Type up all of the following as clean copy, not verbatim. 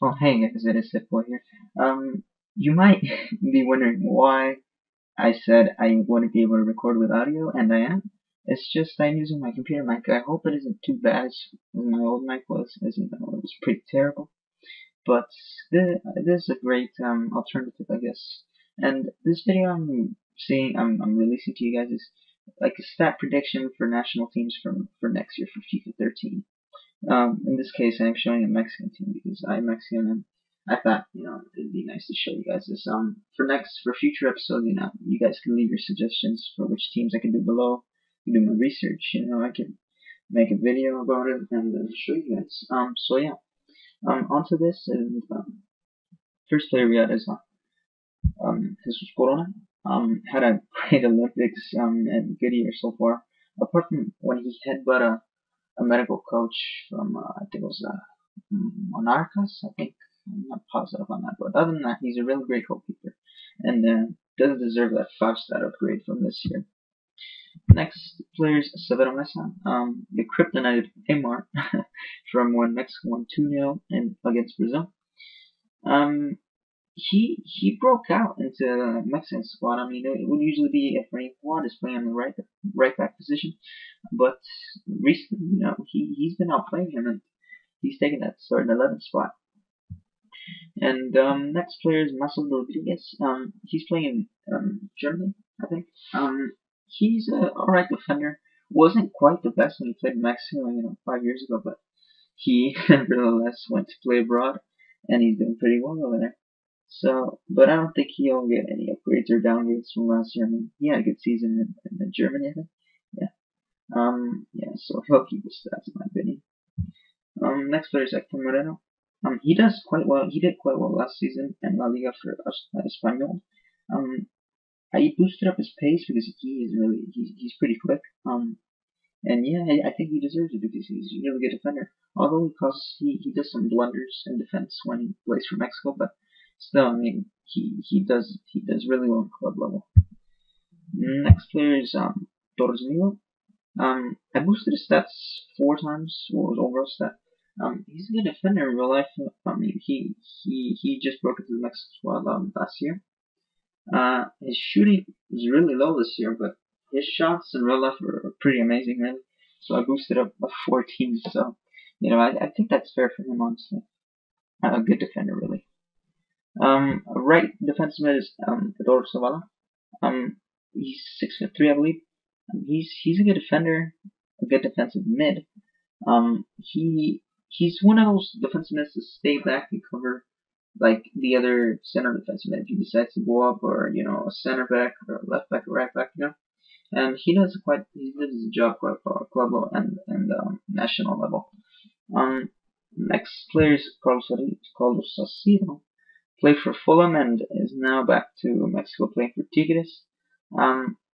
Oh, hey guys, it is Boy here. You might be wondering why I said I wouldn't be able to record with audio, and I am. It's just I'm using my computer mic. I hope it isn't too bad as my old mic was, as you know, it was pretty terrible. But this is a great alternative, I guess. And this video I'm releasing to you guys is like a stat prediction for national teams for next year for FIFA 13. In this case, I'm showing a Mexican team because I'm Mexican, and I thought, it'd be nice to show you guys this. For future episodes, you guys can leave your suggestions for which teams I can do below. I can do my research. I can make a video about it and show you guys. So yeah. Onto this, and first player we got is Jesus Corona. Had a great Olympics and good year so far. Apart from when he headbutt a medical coach from I think it was Monarchas. I think I'm not positive on that, but other than that, he's a really great goalkeeper, and does deserve that 5-star upgrade from this year. Next player is Severo Mesa, the kryptonite Neymar from when Mexico won 2-0 against Brazil. Um, he broke out into the Mexican squad. I mean, it would usually be if Frank Juan is playing on the right back position, but recently, he's been outplaying him, and he's taking that starting 11 spot. And next player is Marcel Rodriguez. He's playing in Germany, I think. He's an alright defender. Wasn't quite the best when he played in Mexico, 5 years ago, but he nevertheless went to play abroad, and he's doing pretty well over there. So, but I don't think he'll get any upgrades or downgrades from last year. I mean, he had a good season in Germany, I think. Yeah. Yeah, so he'll keep his stats in my opinion. Next player is Hector Moreno. He does quite well. He did quite well last season in La Liga for Espanyol. I boosted up his pace because he's pretty quick. And yeah, I think he deserves it because he's a really good defender. Although he does some blunders in defense when he plays for Mexico, but still, I mean, he does really well in club level. Next player is Torres Milo. I boosted his stats 4 times. What was overall stat? He's a good defender in real life. I mean, he just broke into the Mexico squad last year. His shooting was really low this year, but his shots in real life are pretty amazing, really. So I boosted up by 4 teams. So, I think that's fair for him, honestly. A good defender, really. Right defenseman is Eduardo Zavala. He's 6'3", I believe. He's a good defender, a good defensive mid. He's one of those defensemen to stay back and cover like the other center defenseman if he decides to go up, or a center back or a left back or right back, And he does his job quite well at club level and national level. Next player is Carlos Salcido. Played for Fulham and is now back to Mexico playing for Tigres.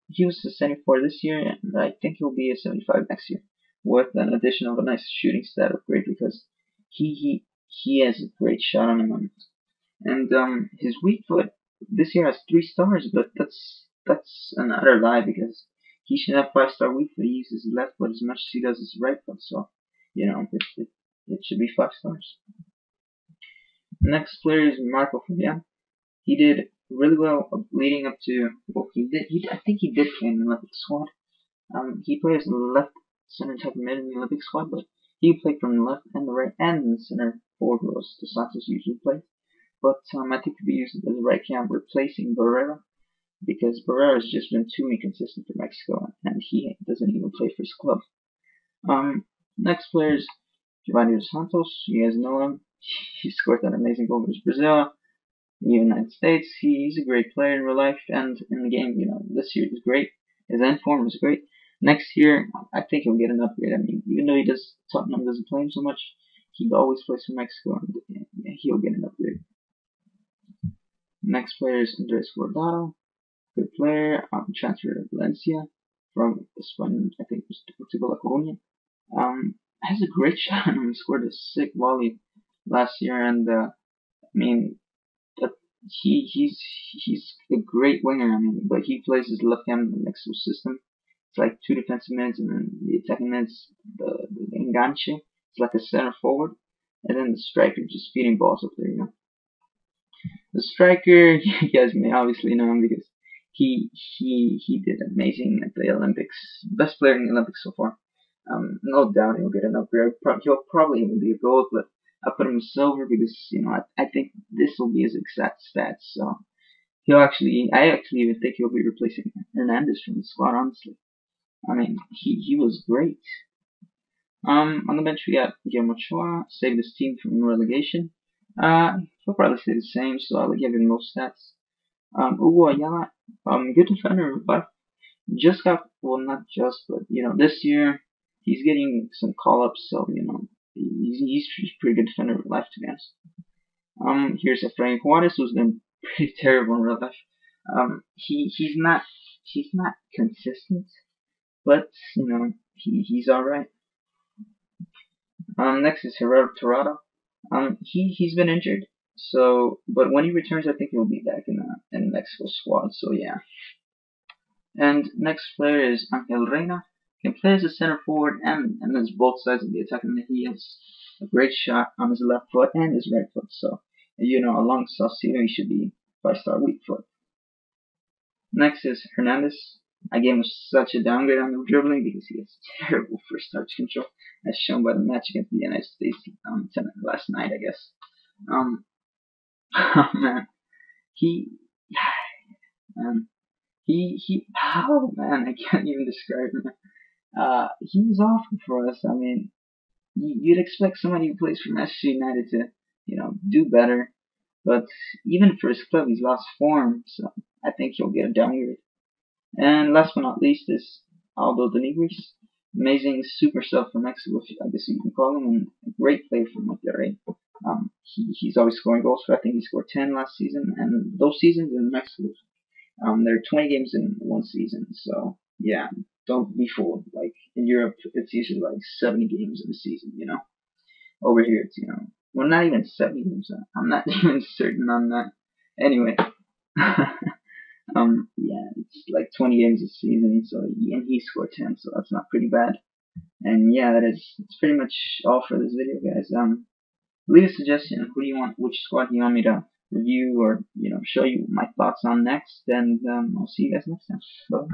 He was a 74 this year, and I think he'll be a 75 next year, with an addition of a nice shooting stat upgrade because he has a great shot on him. And his weak foot this year has 3 stars, but that's an utter lie because he should have 5-star weak foot. He uses his left foot as much as he does his right foot, so it should be 5 stars. Next player is Marco Fabian. He did really well leading up to. Well, I think he did play in the Olympic squad. He plays left center type mid in the Olympic squad, but he played from the left and the right and the center forward, was the Santos usually play. But I think he'll be used as a right cam, replacing Barrera, because Barrera has just been too inconsistent for Mexico, and he doesn't even play for his club. Next player is Giovanni Dos Santos. You guys know him. He scored that amazing goal against Brazil. In the United States, he's a great player in real life, and in the game, this year is great. His end form is great. Next year, I think he'll get an upgrade. I mean, even though Tottenham doesn't play him so much, he always plays for Mexico, and he'll get an upgrade. Next player is Andres Guardado, good player, transferred to Valencia from Spain, I think it was Deportivo La Coruña. Has a great shot on him. He scored a sick volley last year, and I mean, he's a great winger. I mean, but he plays his left hand in the Mexico system. It's like 2 defensive minutes, and then the attacking minutes, the enganche. It's like a center forward, and then the striker just feeding balls up there. The striker, you guys may obviously know him because he did amazing at the Olympics. Best player in the Olympics so far. No doubt he'll get an upgrade. He'll probably even be a gold, but I put him in silver because I think this will be his exact stats. So I actually even think he'll be replacing Hernandez from the squad. Honestly, I mean he was great. On the bench we got Guillermo Ochoa, saved his team from relegation. He'll probably stay the same, so I'll give him those stats. Hugo Ayala, good defender, but just got, well, not just, but this year he's getting some call ups, so he's pretty good defender in real life, to be honest. Here's Efrain Juarez, who's been pretty terrible in real life. He's not consistent, but he's all right. Next is Gerardo Torrado. He's been injured, so but when he returns, I think he'll be back in Mexico squad. So yeah. And next player is Angel Reina. He can play as a center forward and as both sides of the attack. And he has a great shot on his left foot and his right foot. So along Saucedo, he should be 5-star weak foot. Next is Hernandez. I gave him such a downgrade on the dribbling because he has terrible first touch control, as shown by the match against the United States last night, I guess. Oh man, he, man, oh man, I can't even describe him. He was awful for us. I mean, you'd expect somebody who plays for Manchester United to, do better, but even for his club, he's lost form, so I think he'll get a downgrade. And last but not least is Aldo Denigris. Amazing super sub from Mexico, I guess you can call him, and a great player for Monterrey. He's always scoring goals, so I think he scored 10 last season, and those seasons in Mexico, there are 20 games in one season, so yeah, don't be fooled. Like in Europe, it's usually like 70 games in a season, Over here, it's, well, not even 70 games. I'm not even certain on that. Anyway. Yeah, it's like 20 games a season, and he scored 10, so that's not pretty bad. And yeah, it's pretty much all for this video, guys. Leave a suggestion. Who do you want? Which squad do you want me to review or show you my thoughts on next? And I'll see you guys next time. Bye.